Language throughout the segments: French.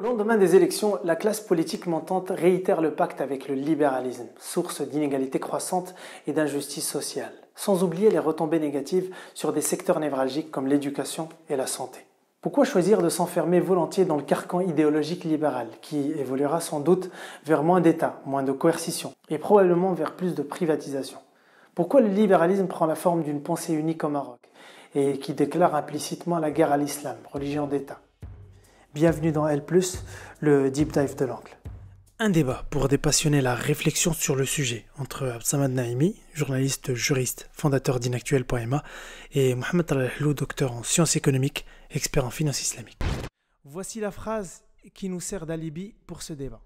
Au lendemain des élections, la classe politique montante réitère le pacte avec le libéralisme, source d'inégalités croissantes et d'injustice sociale, sans oublier les retombées négatives sur des secteurs névralgiques comme l'éducation et la santé. Pourquoi choisir de s'enfermer volontiers dans le carcan idéologique libéral, qui évoluera sans doute vers moins d'État, moins de coercition, et probablement vers plus de privatisation? Pourquoi le libéralisme prend la forme d'une pensée unique au Maroc, et qui déclare implicitement la guerre à l'islam, religion d'État? Bienvenue dans L+, le deep dive de l'angle. Un débat pour dépassionner la réflexion sur le sujet entre Absamad Naimi, journaliste juriste, fondateur d'Inactuel.ma, et Mohamed Al-Ahlou, docteur en sciences économiques, expert en finance islamique. Voici la phrase qui nous sert d'alibi pour ce débat.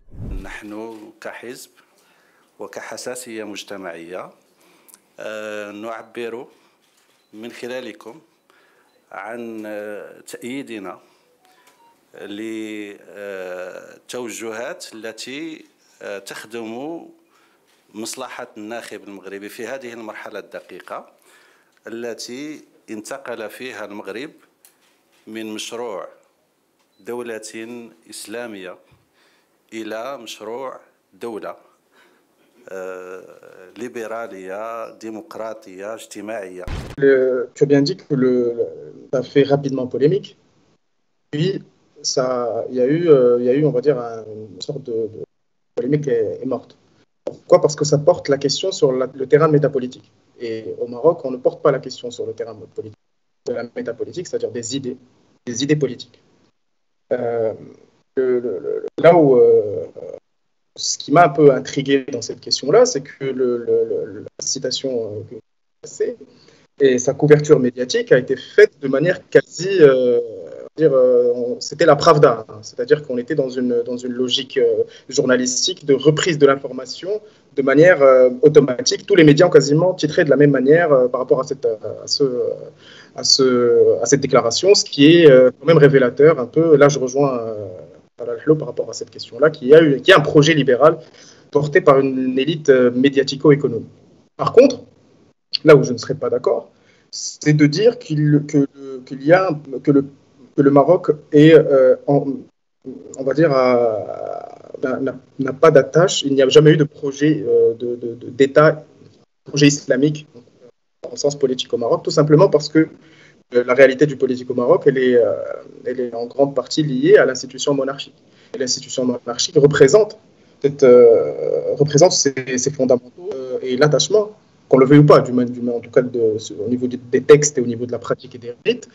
نحن كحزب وكحساسية مجتمعية نعبر من خلالكم عن تأييدنا للتوجهات التي تخدم مصلحة الناخب المغربي في هذه المرحلة الدقيقة التي انتقل فيها المغرب من مشروع دولة إسلامية إلى مشروع دولة libérale, démocratique, اجتماعية. Tu as bien dit que ça fait rapidement polémique. Puis, il y a eu, on va dire, une sorte de polémique est morte. Pourquoi? Parce que ça porte la question sur le terrain métapolitique. Et au Maroc, on ne porte pas la question sur le terrain politique, de la métapolitique, c'est-à-dire des idées politiques. Là où ce qui m'a un peu intrigué dans cette question-là, c'est que la citation que vous passez et sa couverture médiatique a été faite de manière quasi, c'était la pravda, hein, c'est-à-dire qu'on était dans une logique journalistique de reprise de l'information de manière automatique. Tous les médias ont quasiment titré de la même manière par rapport à cette déclaration, ce qui est quand même révélateur un peu. Là, je rejoins Al-Ahlou par rapport à cette question-là, qui a un projet libéral porté par une élite médiatico-économique. Par contre, là où je ne serais pas d'accord, c'est de dire que le Maroc est, on va dire, n'a pas d'attache. Il n'y a jamais eu de projet d'État, projet islamique, en sens politique au Maroc, tout simplement parce que la réalité du politique au Maroc, elle est en grande partie liée à l'institution monarchique. Et l'institution monarchique représente ses fondamentaux et l'attachement, qu'on le veuille ou pas, en tout cas au niveau des textes et au niveau de la pratique et des rites,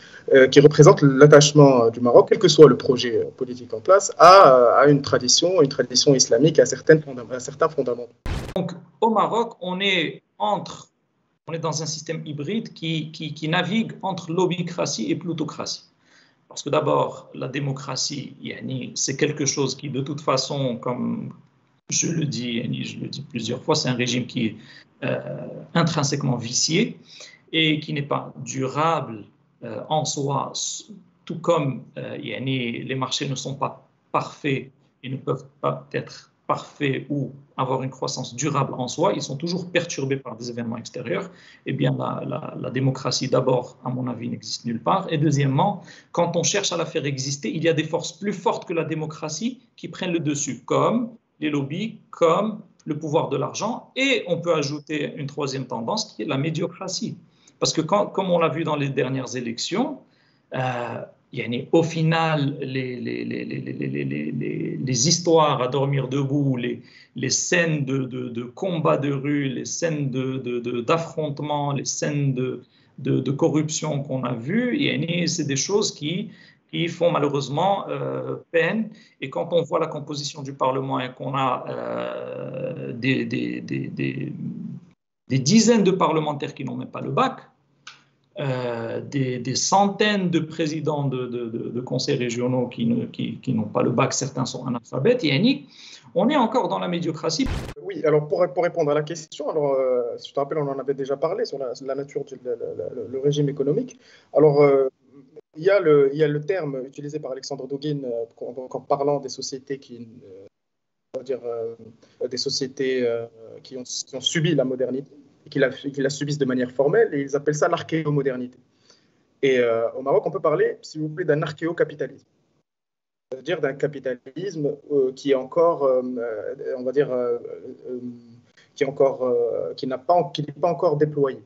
qui représente l'attachement du Maroc, quel que soit le projet politique en place, à une tradition islamique, à certains fondamentaux. Donc, au Maroc, on est dans un système hybride qui navigue entre lobbycratie et plutocratie. Parce que d'abord, la démocratie, c'est quelque chose qui, de toute façon, comme je le dis plusieurs fois, c'est un régime qui est intrinsèquement vicié et qui n'est pas durable en soi, tout comme les marchés ne sont pas parfaits et ne peuvent pas être parfaits ou avoir une croissance durable en soi, ils sont toujours perturbés par des événements extérieurs. Eh bien, la démocratie, d'abord, à mon avis, n'existe nulle part. Et deuxièmement, quand on cherche à la faire exister, il y a des forces plus fortes que la démocratie qui prennent le dessus, comme les lobbies, comme le pouvoir de l'argent. Et on peut ajouter une troisième tendance qui est la médiocratie. Parce que comme on l'a vu dans les dernières élections, au final, les histoires à dormir debout, les scènes de combats de rue, les scènes d'affrontements, les scènes de corruption qu'on a vues, c'est des choses qui font malheureusement peine. Et quand on voit la composition du Parlement et qu'on a des dizaines de parlementaires qui n'ont même pas le bac, des centaines de présidents de conseils régionaux qui n'ont pas le bac, certains sont analphabètes, on est encore dans la médiocratie. Oui, alors pour répondre à la question, alors, si je te rappelle, on en avait déjà parlé sur la nature du régime économique. Alors, il y a le terme utilisé par Alexandre Douguin en parlant des sociétés des sociétés qui ont subi la modernité, et qui la subissent de manière formelle, et ils appellent ça l'archéomodernité. Et au Maroc, on peut parler, s'il vous plaît, d'un archéocapitalisme. c'est-à-dire d'un capitalisme qui est encore, on va dire, qui est encore, qui n'est pas encore déployé,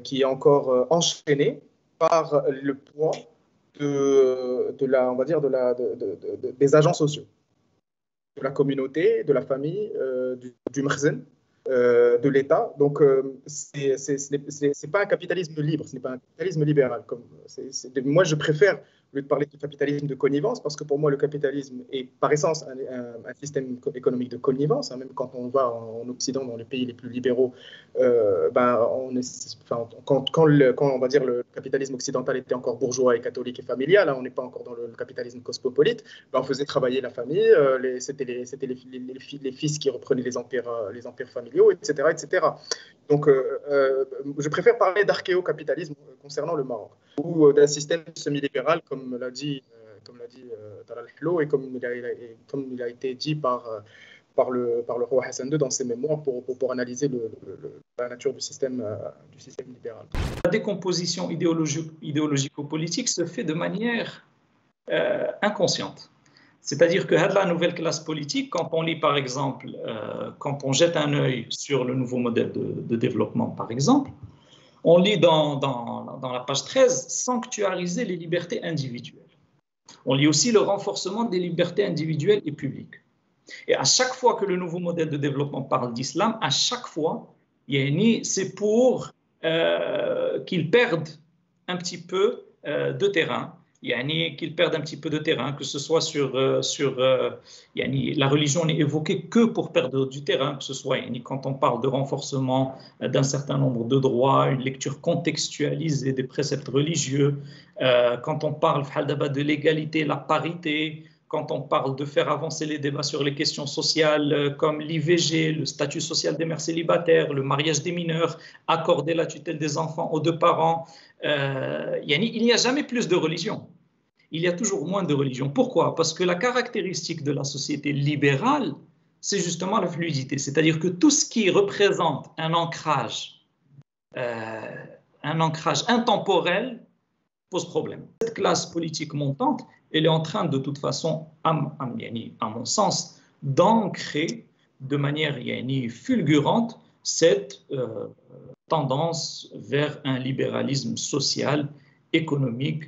qui est encore enchaîné par le poids de la, on va dire, des agents sociaux, de la communauté, de la famille, du mkhzen, de l'État. Donc, ce n'est pas un capitalisme libre, ce n'est pas un capitalisme libéral. Moi, je préfère, au lieu de parler de capitalisme de connivence, parce que pour moi, le capitalisme est par essence un système économique de connivence. Hein, même quand on va en Occident, dans les pays les plus libéraux, quand on va dire le capitalisme occidental était encore bourgeois et catholique et familial, hein, on n'est pas encore dans le capitalisme cosmopolite, on faisait travailler la famille, c'était les fils qui reprenaient les empires familiaux, etc. etc. Donc, je préfère parler d'archéo-capitalisme concernant le Maroc, ou d'un système semi-libéral, comme l'a dit Talal Hello, et comme il a été dit par le roi Hassan II dans ses mémoires pour analyser la nature du système libéral. La décomposition idéologico-politique se fait de manière inconsciente. C'est-à-dire que la nouvelle classe politique, quand on lit par exemple, quand on jette un œil sur le nouveau modèle de développement par exemple, on lit dans la page 13 « Sanctuariser les libertés individuelles ». On lit aussi le renforcement des libertés individuelles et publiques. Et à chaque fois que le nouveau modèle de développement parle d'islam, à chaque fois, c'est pour qu'ils perdent un petit peu de terrain, qu'ils perdent un petit peu de terrain, que ce soit la religion n'est évoquée que pour perdre du terrain, que ce soit quand on parle de renforcement d'un certain nombre de droits, une lecture contextualisée des préceptes religieux, quand on parle de l'égalité, la parité, quand on parle de faire avancer les débats sur les questions sociales comme l'IVG, le statut social des mères célibataires, le mariage des mineurs, accorder la tutelle des enfants aux deux parents, il n'y a jamais plus de religion. Il y a toujours moins de religion. Pourquoi? Parce que la caractéristique de la société libérale, c'est justement la fluidité. C'est-à-dire que tout ce qui représente un ancrage intemporel pose problème. Cette classe politique montante, elle est en train de toute façon, à mon sens, d'ancrer de manière fulgurante cette tendance vers un libéralisme social, économique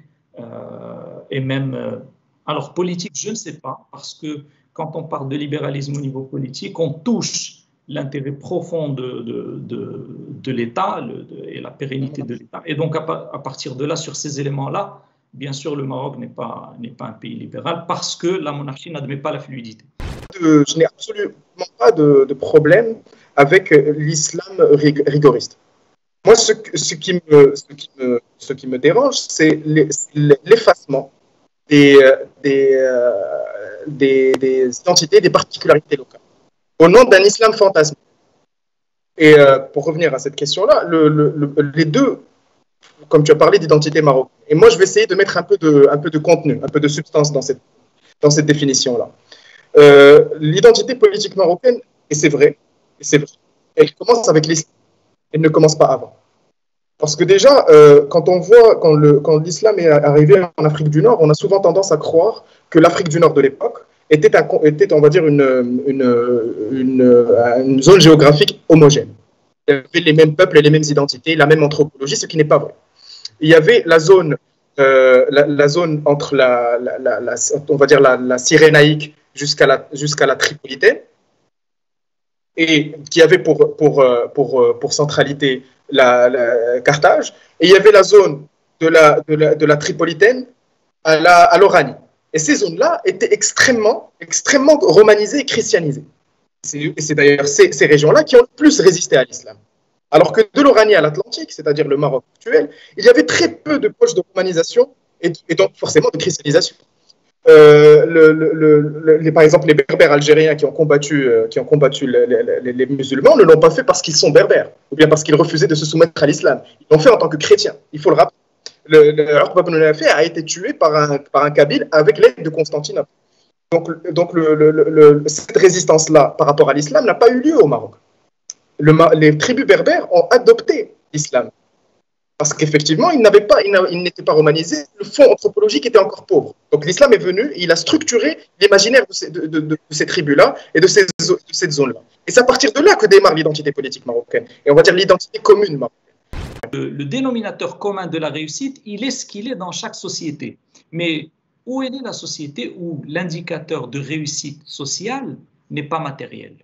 et même, alors politique, je ne sais pas, parce que quand on parle de libéralisme au niveau politique, on touche l'intérêt profond de l'État et la pérennité de l'État. Et donc, à partir de là, sur ces éléments-là, bien sûr, le Maroc n'est pas un pays libéral parce que la monarchie n'admet pas la fluidité. Je n'ai absolument pas de problème avec l'islam rigoriste. Moi, ce qui me dérange, c'est l'effacement des identités, des particularités locales, au nom d'un islam fantasme. Et pour revenir à cette question-là, les deux, comme tu as parlé d'identité marocaine, et moi je vais essayer de mettre un peu de contenu, un peu de substance dans cette définition-là. L'identité politique marocaine, et c'est vrai, elle commence avec l'islam, elle ne commence pas avant. Parce que déjà, quand on voit, quand l'islam est arrivé en Afrique du Nord, on a souvent tendance à croire que l'Afrique du Nord de l'époque était, on va dire, une zone géographique homogène. Il y avait les mêmes peuples et les mêmes identités, la même anthropologie, ce qui n'est pas vrai. Il y avait la zone entre on va dire la Cyrénaïque jusqu'à la Tripolitaine, et qui avait pour centralité la Carthage, et il y avait la zone de la Tripolitaine à l'Oranie. Et ces zones-là étaient extrêmement romanisées et christianisées. Et c'est d'ailleurs ces régions-là qui ont le plus résisté à l'islam. Alors que de l'Oranie à l'Atlantique, c'est-à-dire le Maroc actuel, il y avait très peu de poches de romanisation et donc forcément de christianisation. Par exemple, les berbères algériens qui ont combattu les musulmans ne l'ont pas fait parce qu'ils sont berbères ou bien parce qu'ils refusaient de se soumettre à l'islam. Ils l'ont fait en tant que chrétiens, il faut le rappeler. Uqba ibn Nafi' a été tué par un Kabyle avec l'aide de Constantinople. Donc cette résistance-là par rapport à l'islam n'a pas eu lieu au Maroc. Les tribus berbères ont adopté l'islam. Parce qu'effectivement, il n'était pas romanisé, le fond anthropologique était encore pauvre. Donc l'islam est venu, et il a structuré l'imaginaire de ces tribus-là et de cette zone-là. Et c'est à partir de là que démarre l'identité politique marocaine. Et on va dire l'identité commune marocaine. Le dénominateur commun de la réussite, il est ce qu'il est dans chaque société. Mais où est la société où l'indicateur de réussite sociale n'est pas matériel?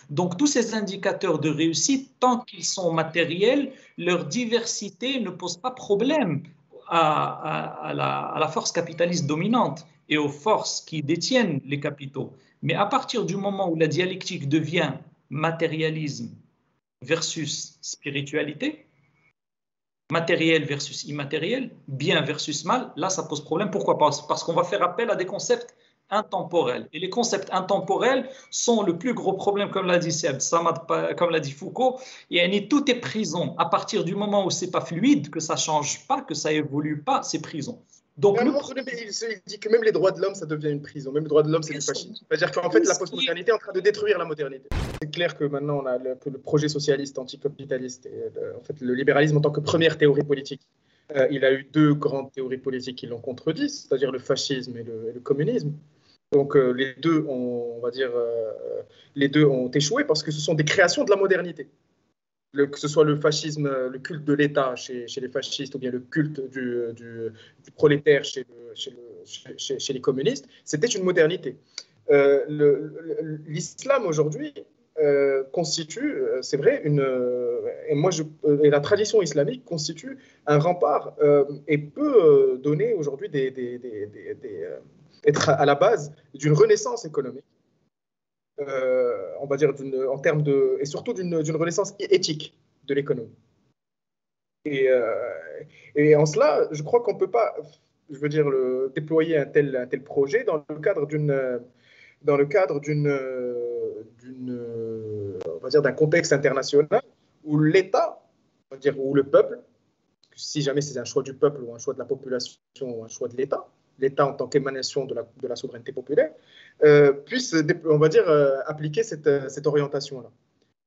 Donc, tous ces indicateurs de réussite, tant qu'ils sont matériels, leur diversité ne pose pas problème à la force capitaliste dominante et aux forces qui détiennent les capitaux. Mais à partir du moment où la dialectique devient matérialisme versus spiritualité, matériel versus immatériel, bien versus mal, là ça pose problème. Pourquoi? Parce qu'on va faire appel à des concepts intemporels. Et les concepts intemporels sont le plus gros problème, comme l'a dit Samad, comme l'a dit Foucault. Et tout est prison. À partir du moment où c'est pas fluide, que ça change pas, que ça évolue pas, c'est prison. Donc, il dit que même les droits de l'homme, ça devient une prison. Même les droits de l'homme, c'est du fascisme. C'est-à-dire qu'en fait, la postmodernité est en train de détruire la modernité. C'est clair que maintenant, on a le projet socialiste, anticapitaliste, et en fait, le libéralisme en tant que première théorie politique. Il a eu deux grandes théories politiques qui l'ont contredit, c'est-à-dire le fascisme et le communisme. Donc les deux ont échoué parce que ce sont des créations de la modernité. Que ce soit le fascisme, le culte de l'État chez les fascistes ou bien le culte du prolétaire chez les communistes, c'était une modernité. L'islam aujourd'hui constitue, c'est vrai, et la tradition islamique constitue un rempart et peut donner aujourd'hui être à la base d'une renaissance économique. On va dire en termes et surtout d'une renaissance éthique de l'économie. Et en cela, je crois qu'on ne peut pas, déployer un tel projet dans le cadre d'un contexte international où l'État, ou le peuple, si jamais c'est un choix du peuple ou un choix de la population ou un choix de l'État en tant qu'émanation de la souveraineté populaire, puisse, appliquer cette orientation-là.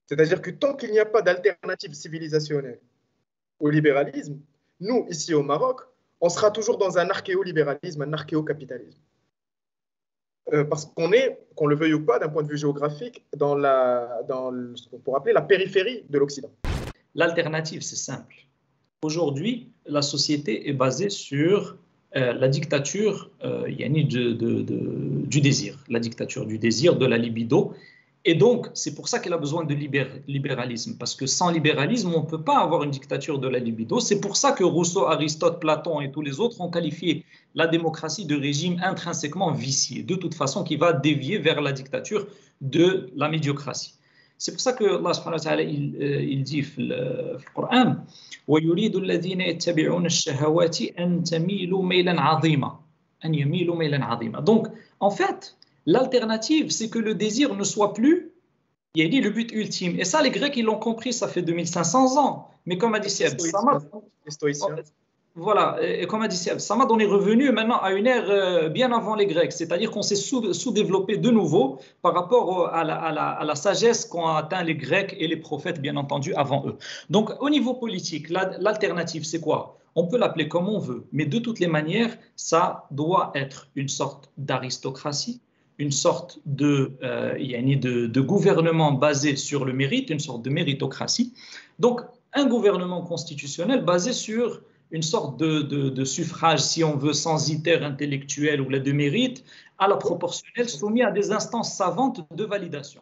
C'est-à-dire que tant qu'il n'y a pas d'alternative civilisationnelle au libéralisme, nous, ici au Maroc, on sera toujours dans un archéolibéralisme, un archéocapitalisme. Parce qu'on le veuille ou pas, d'un point de vue géographique, dans ce qu'on pourrait appeler la périphérie de l'Occident. L'alternative, c'est simple. Aujourd'hui, la société est basée sur la dictature du désir, la dictature du désir, de la libido. Et donc, c'est pour ça qu'elle a besoin de libéralisme, parce que sans libéralisme, on ne peut pas avoir une dictature de la libido. C'est pour ça que Rousseau, Aristote, Platon et tous les autres ont qualifié la démocratie de régime intrinsèquement vicié, de toute façon qui va dévier vers la dictature de la médiocratie. C'est pour ça que Allah subhanahu wa ta'ala, il dit dans le Coran وَيُرِيدُ الَّذِينَ يَتَّبِعُونَ الشَّهَوَاتِ أَن تَمِيلُوا مَيْلًا عَظِيمًا أَن يَمِيلُوا مَيْلًا عَظِيمًا. Donc, en fait, l'alternative, c'est que le désir ne soit plus le but ultime. Et ça, les Grecs, ils l'ont compris, ça fait 2500 ans. Mais comme a dit Sieb, voilà, et comme a dit Sieb, Samad, on est revenu maintenant à une ère bien avant les Grecs, c'est-à-dire qu'on s'est sous-développé de nouveau par rapport à la sagesse qu'ont atteint les Grecs et les prophètes, bien entendu, avant eux. Donc, au niveau politique, l'alternative, c'est quoi? On peut l'appeler comme on veut, mais de toutes les manières, ça doit être une sorte d'aristocratie, une sorte de gouvernement basé sur le mérite, une sorte de méritocratie. Donc, un gouvernement constitutionnel basé sur une sorte de suffrage, si on veut, censitaire intellectuel ou de mérite, à la proportionnelle, soumis à des instances savantes de validation.